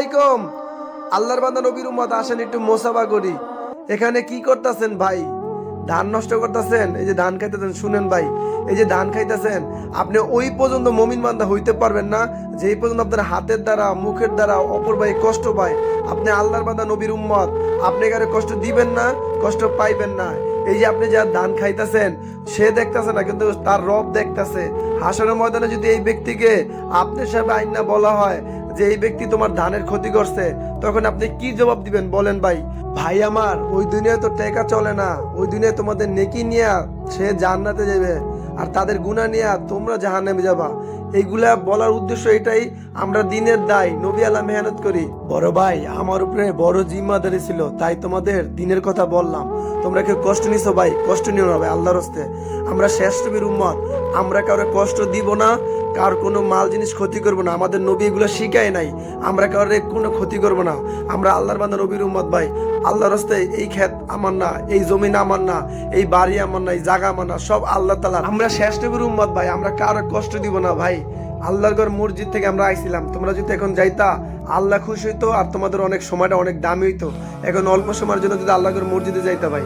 আলাইকুম। আল্লাহর বান্দা নবীর উম্মত আসেন একটু মোসাফা করি। এখানে কি করতেছেন ভাই? ধান নষ্ট করতেছেন? এই যে ধান খাইতেছেন, শুনেন ভাই, এই যে ধান খাইতেছেন, আপনি ওই পর্যন্ত মমিন বান্দা হইতে পারবেন না যেই পর্যন্ত আপনার হাতের দ্বারা মুখের দ্বারা অপর ভাই কষ্ট পায়। আপনি আল্লাহর বান্দা নবীর উম্মত, আপনি কারে কষ্ট দিবেন না, কষ্ট পাইবেন না। এই যে আপনি যা ধান খাইতেছেন, সে দেখতেছে না কিন্তু তার রব দেখতেছে। হাসরের ময়দানে যদি এই ব্যক্তিকে আপনার সাথে আইনা বলা হয় যে এই ব্যক্তি তোমার ধানের ক্ষতি করছে, তখন আপনি কি জবাব দিবেন বলেন ভাই? ভাই আমার, ওই দুনিয়ায় তো টাকা চলে না। ওই দুনিয়ায় তোমাদের নেকি নিয়ে সে জান্নাতে যাবে, আর তাদের গুনাহ নিয়ে তোমরা জাহান্নামে যাবা। এইগুলা বলার উদ্দেশ্য এটাই, আমরা দিনের দায় নবী আল্লাহ মেহনত করি। বড় ভাই, আমার উপরে বড় জিম্মাদারি ছিল, তাই তোমাদের দিনের কথা বললাম। তোমরা কেউ কষ্ট নিছো ভাই, কষ্ট নিও না ভাই, আল্লাহর হস্তে। আমরা শেষ নবীর উম্মত, আমরা কারো কষ্ট দিব না, কার কোনো মাল জিনিস ক্ষতি করবো না। আমাদের নবী এগুলো শিখায় নাই, আমরা কারোর কোনো ক্ষতি করবো না। আমরা আল্লাহর বান্দা নবীর উম্মত ভাই। আল্লাহর রাস্তায় এই ক্ষেত আমার না, এই জমিন আমার না, এই বাড়ি আমার না, এই জায়গা আমার না, সব আল্লাহ তাআলার। আমরা শেষ নবীর উম্মত ভাই, আমরা কারো কষ্ট দিব না ভাই। আল্লাহর ঘর মসজিদ থেকে আমরা আইছিলাম, তোমরা যদি এখন যাইতা আল্লাহ খুশি হইতো, আর তোমাদের অনেক সময়টা অনেক দামি হইতো। এখন অল্প সময়ের জন্য যদি আল্লাহর ঘর মসজিদে যাইতা ভাই।